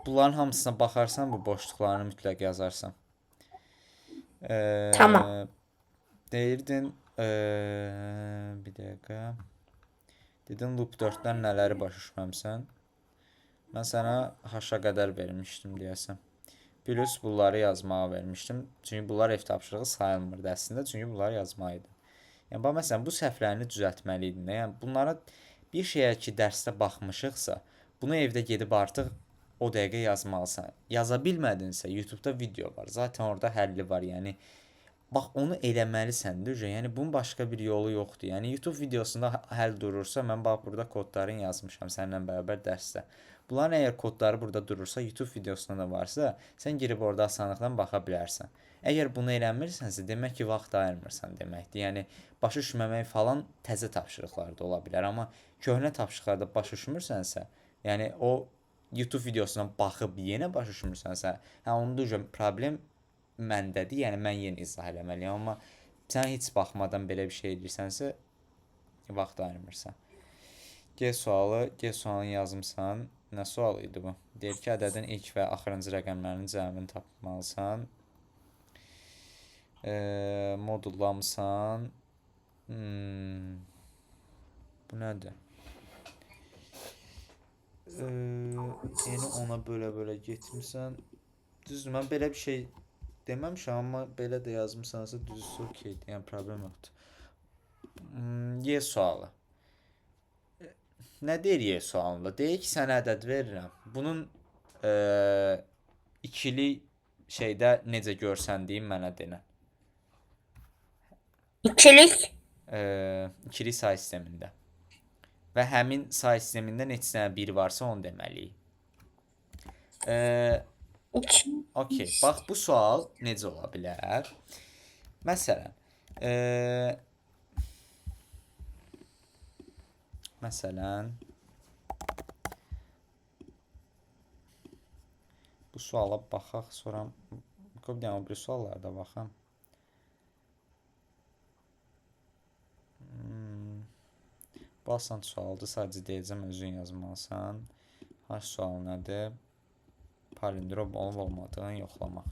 Bunların hamısına baxarsan bu boşluqlarını mütləq yazarsan. Tamam. Deyirdin bir dəqiqə. Dedin loop 4-dən nələri başa düşməmsən? Mən sənə h-a qədər vermişdim deyəsən. Plus bunları yazmağa vermişdim. Çünki bunlar ev tapşırığı sayılmırdı əslində. Çünki bunları yazmalıydı. Yəni bax məsələn bu səhvlərini düzəltməli idin. Yəni bunlara bir şeyə ki dərsdə baxmışıqsa, bunu evdə gedib artıq o dəqiqə yazmalısan. Yaza bilmədinsə YouTube-da video var. Zaten orada həlli var. Yəni bax onu eləməlisən də. Yəni bunun başqa bir yolu yoxdur. Yəni YouTube videosunda həll durursa, mən bax burada kodlarını yazmışam səninlə bərabər dərsdə. Bunların əgər kodları burada durursa, YouTube videosunda da varsa, sən girib orada asanlıqla baxa bilərsən. Əgər bunu eləmirsənsə, demək ki, vaxt ayırmırsan deməkdir. Yəni başa düşməmək falan təzə tapşırıqlarda ola bilər, amma köhnə tapşırıqlarda başa düşmürsənsə, yəni o YouTube videosuna baxıb yenə başa düşmürsənsə, hə onda problem məndədir. Yəni mən yenə izah eləməliyəm, amma sən heç baxmadan belə bir şey edirsənsə, vaxt ayırmırsan. G sualını yazmısan. Nə sual idi bu? Deyir ki, ədədin ilk və axırıncı rəqəmlərinin cəmini tapmalısan. Modullamısan. Bu nədir? Yəni ona bölə getmirsən. Düzdür, mən belə bir şey deməmişəm, amma belə də yazmısansa düzdür, okeydir. Yəni problem yoxdur. Y sualı. Nə deyir Y sualında? Deyir ki, sənə ədəd verirəm. Bunun ikili şeydə necə görsəndiyin mənə denən. İkilik. İkili say sistemində. Və həmin say sistemində neçə dənə 1 varsa onu deməliyik. Okey. Bax bu sual necə ola bilər? Məsələn, bu suala baxaq, sonra bir dənə o bir suallara da baxam. Bu asan sualdır, sadəcə deyəcəm, özün yazmalısan. H sualı nədir? Palindrom olub olmadığını yoxlamaq.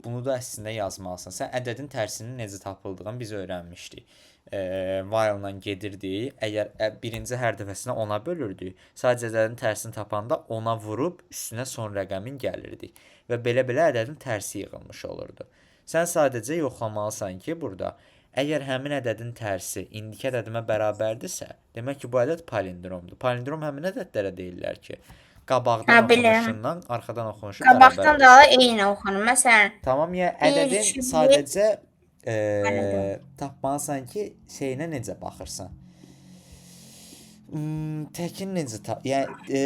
Bunu da əslində yazmalısan. Sən ədədin tərsinin necə tapıldığını biz öyrənmişdik. While-la gedirdik. Əgər birinci hər dəfəsində 10-a bölürdük, sadəcə ədədin tərsini tapanda 10-a vurub üstünə son rəqəmin gəlirdik. Və belə-belə ədədin tərsi yığılmış olurdu. Sən sadəcə yoxlamalısan ki, burada əgər həmin ədədin tərsi indiki ədədimə bərabərdirsə, demək ki, bu ədəd palindromdur. Palindrom həmin ədədlərə deyirlər ki, qabaqdan oxunuşundan arxadan oxunuşu bərabər Qabaqdan olur. da eyni oxunur. Məsələn, Tamam ya, bir, ədədin iki, sadəcə Anladım. tapmalısan ki, şeyinə necə baxırsan. Təkin necə yəni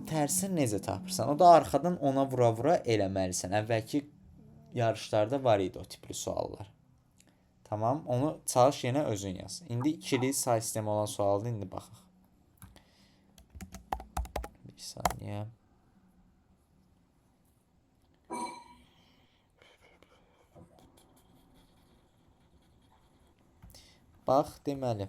tərsini necə tapırsan? O da arxadan ona vura-vura eləməlisən. Əvvəlki yarışlarda var idi o tipli suallar. Tamam, onu çalış yenə özün yaz. İndi ikili say sistemi olan sualdır, indi baxaq. Bir saniyə. Bax, deməli.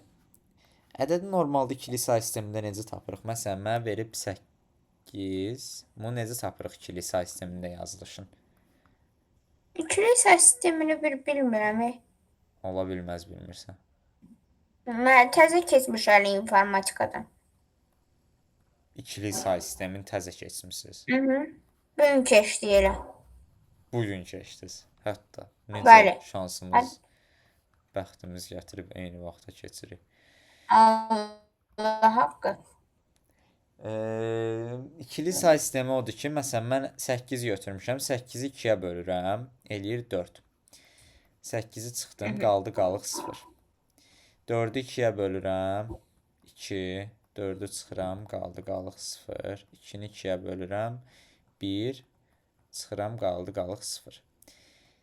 Ədədi normalda ikili say sistemində necə tapırıq? Məsələn, mənə verib 8. Bunu necə tapırıq ikili say sistemində yazılışın? İkili say sistemini bilmirəm. Ola bilməz bilmirsən. Mən təzə keçmiş hələ informatikadan. İkili say sistemini təzə keçmisiniz. Bugün keçdi elə. Bugün keçdiniz. Hətta necə Bəli. şansımız, bəxtimiz gətirib eyni vaxta keçirik. Allah haqqı. İkili say sistemi odur ki, məsələn, mən 8 götürmüşəm. 8-i 2-yə bölürəm, eləyir 4. 8-i çıxdım, qaldı qalıq 0. 4-ü 2-yə bölürəm, 2. 4-ü çıxıram, qaldı qalıq 0. 2-ni 2-yə bölürəm, 1. Çıxıram, qaldı qalıq 0.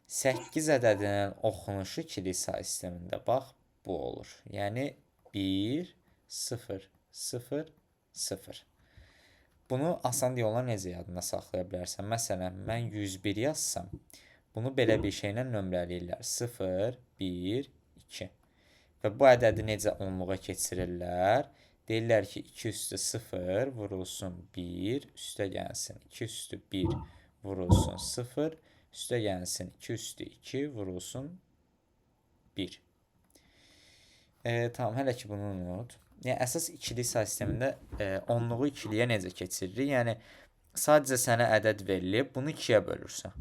8 ədədinin oxunuşu ikili say sistemində bax bu olur. Yəni 1, 0, 0, 0. Bunu asan yolla necə yadında saxlaya bilərsən? Məsələn, mən 101 yazsam, bunu belə bir şeylə nömrələyirlər. 0, 1, 2. Və bu ədədi necə onluğa keçirirlər? Deyirlər ki, 2 üstü 0 vurulsun 1, üstə gəlsin 2 üstü 1 vurulsun 0, üstə gəlsin 2 üstü 2 vurulsun 1. Tamam, hələ ki bunu unut. Yəni, əsas ikili say sistemində onluğu ikiliyə necə keçiririk? Yəni, sadəcə sənə ədəd verilib, bunu 2-yə bölürsən.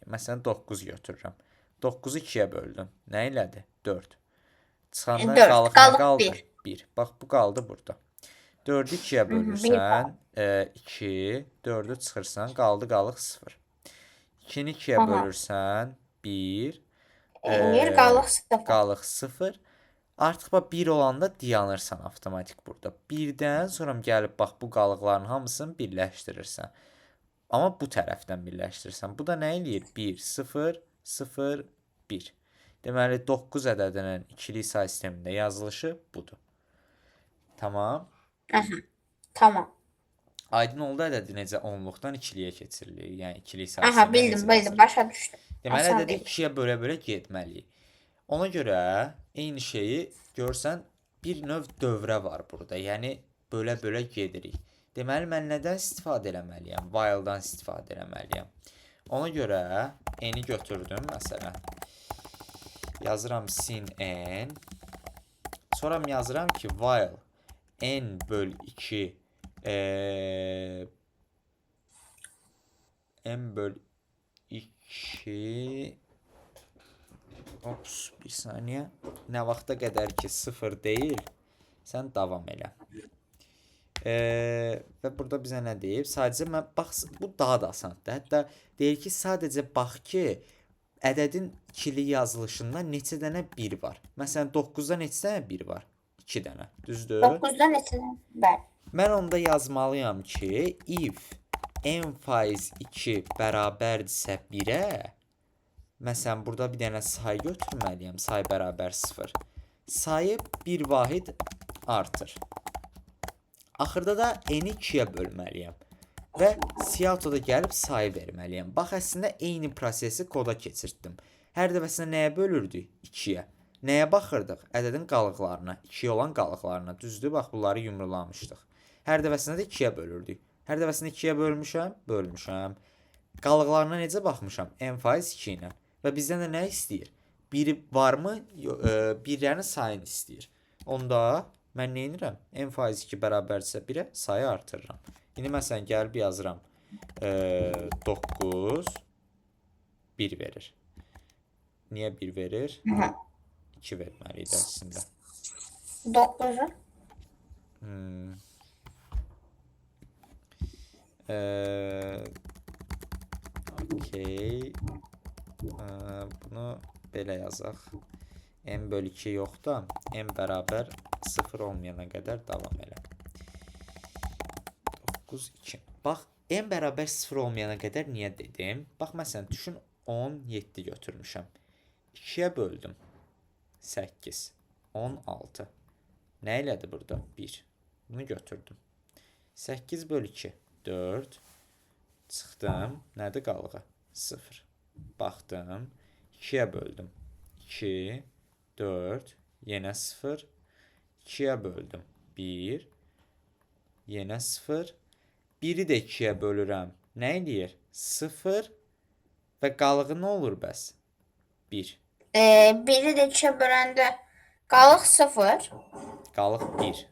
Məsələn, 9 götürürəm. 9-u 2-yə böldüm. Nə elədi? 4. Çıxanda 4, qalıq nə qalıq qaldı? 1. 1. Bax, bu qaldı burada. 4-ü 2-yə bölürsən, 2, 4-ü çıxırsan, qaldı qalıq 0. 2-ni 2-yə Aha. bölürsən, 1, Eləyir qalıq 0. qalıq 0. Artıq bax 1 olanda dayanırsan avtomatik burada. 1-dən sonra gəlib bax bu qalıqların hamısını birləşdirirsən. Amma bu tərəfdən birləşdirirsən. Bu da nə eləyir? 1, 0, 0, 1. Deməli 9 ədədinin ikili say sistemində yazılışı budur. Tamam. Tamam. Aydın oldu ədədi necə onluqdan ikiliyə keçirilir. Yəni ikili say Aha, sistemində bildim, necə bildim. yazılır. Başa düşdüm. Deməli Asan ədədi deyil. 2-yə bölə-bölə getməliyik. Ona görə eyni şeyi görsən bir növ dövrə var burada. Yəni bölə-bölə gedirik. Deməli mən nədən istifadə eləməliyəm? While-dan istifadə eləməliyəm. Ona görə n-i götürdüm məsələn. Yazıram sin n. Sonra yazıram ki while n böl 2 n böl 2 Ops, bir saniyə. Nə vaxta qədər ki 0 deyil, sən davam elə. Və burada bizə nə deyib? Sadəcə mən bax, bu daha da asandır. Hətta deyir ki, sadəcə bax ki, ədədin ikili yazılışında neçə dənə 1 var. Məsələn, 9-da neçə dənə 1 var? 2 dənə. Düzdür? 9-da neçədən? Bəli. Mən onda yazmalıyam ki, if n faiz 2 bərabərdirsə 1-ə, məsələn, burada bir dənə say götürməliyəm. Say bərabər 0. Sayı bir vahid artır. Axırda da n-i 2-yə bölməliyəm. Və siyahıda gəlib sayı verməliyəm. Bax, əslində eyni prosesi koda keçirtdim. Hər dəfəsində nəyə bölürdük? 2-yə. Nəyə baxırdıq? Ədədin qalıqlarına. 2 olan qalıqlarına. Düzdür? Bax, bunları yumrulamışdıq. Hər dəfəsində də 2-yə bölürdük. Hər dəfəsində 2-yə bölmüşəm? Bölmüşəm. Qalıqlarına necə baxmışam? n faiz 2 ilə. Və bizdən də nə istəyir? Biri varmı? Birlərin sayını istəyir. Onda mən nə edirəm? n faiz 2 bərabərdirsə 1-ə sayı artırıram. İndi məsələn gəlib yazıram. 9 1 verir. Niyə 1 verir? 2 verməliydi əslində. 9-u. Okey. Bunu belə yazaq. n böl 2 yox da n bərabər 0 olmayana qədər davam elə. 9, 2. Bax, n bərabər 0 olmayana qədər niyə dedim? Bax, məsələn, düşün 17 götürmüşəm. 2-yə böldüm. 8, 16. Nə elədi burada? 1. Bunu götürdüm. 8 böl 2, 4. Çıxdım. Nədir qalığı? 0. Baxdım. 2-yə böldüm. 2, 4, yenə 0. 2-yə böldüm. 1, yenə 0. 1-i də 2-yə bölürəm. Nə eləyir? 0 və qalığı nə olur bəs? 1. 1-i də 2-yə böləndə qalıq 0. Qalıq 1.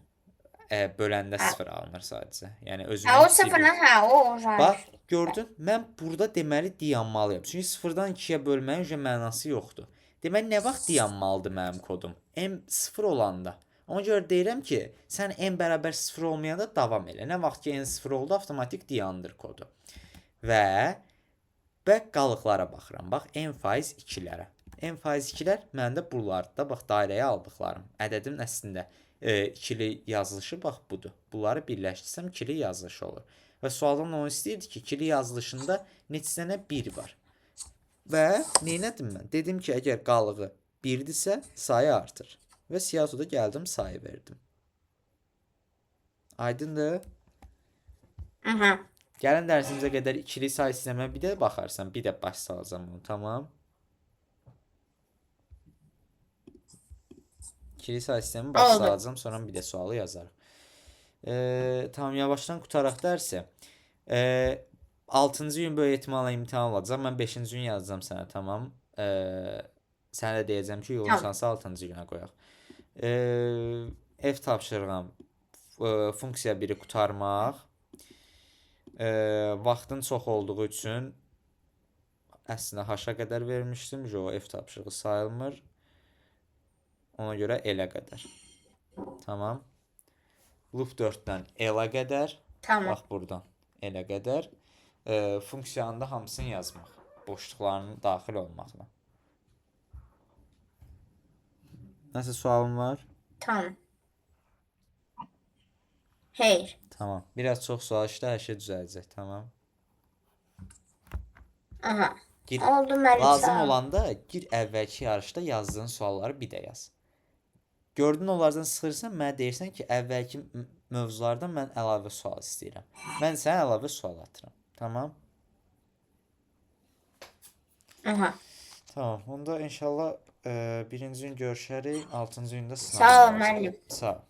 Böləndə 0 alınır sadəcə. Yəni O özündən kiçik 0-dan, o Bax, gördün? Mən burada deməli dayanmalıyam. Çünki 0-dan 2-yə bölməyin mənası yoxdur. Deməli, nə vaxt dayanmalıdır mənim kodum? M 0 olanda. Ona görə deyirəm ki, sən n bərabər 0 olmayanda davam elə. Nə vaxt ki n 0 oldu, avtomatik dayandır kodu. Və qalıqlara baxıram. Bax, n faiz 2-lərə. N faiz 2-lər məndə bunlardır da. Bax, dairəyə aldıqlarım. Ədədin əslində ikili yazılışı bax budur. Bunları birləşdirsəm ikili yazılışı olur. Və sualdan onu istəyirdi ki, ikili yazılışında neçə dənə 1 var. Və neynədim mən? Dedim ki, əgər qalığı 1-dirsə, sayı artır. Və siyahıda gəldim, sayı verdim. Aydındır? Gəlin dərsimizə qədər ikili say sistemə bir də baxarsan, bir də baş salacağım bunu, tamam? İkili say sistemi baş salacağım, sonra bir də sualı yazarıq. Tamam, yavaşdan qutaraq dərsi. 6-cı gün böyük ehtimalla imtahan olacaq. Mən 5-ci gün yazacağım sənə, tamam? Sənə də deyəcəm ki, yolsansa 6-cı günə qoyaq. Ev tapşırığım funksiya 1-i qutarmaq. Vaxtın çox olduğu üçün əslində h-a qədər vermişdim. O ev tapşırığı sayılmır. Ona görə l-ə qədər. Tamam. Loop 4-dən l-ə qədər. Tamam. Bax buradan l-ə qədər. Funksiyanın da hamısını yazmaq. Boşluqlarının daxil olmaqla. Nəsə sualın var? Tamam. Hayır. Tamam. Biraz çox sual işlə, hər şey düzələcək. Tamam. Aha. Gir, Oldu müəllim. lazım olanda gir əvvəlki yarışda yazdığın sualları bir də yaz. Gördün onlardan sıxırsan, mənə deyirsən ki, əvvəlki mövzulardan mən əlavə sual istəyirəm. Mən sənə əlavə sual atıram. Tamam? Aha. Tamam. Onda inşallah birinci gün görüşərik, 6-cı gündə sınav. Sağ ol müəllim. Sağ ol.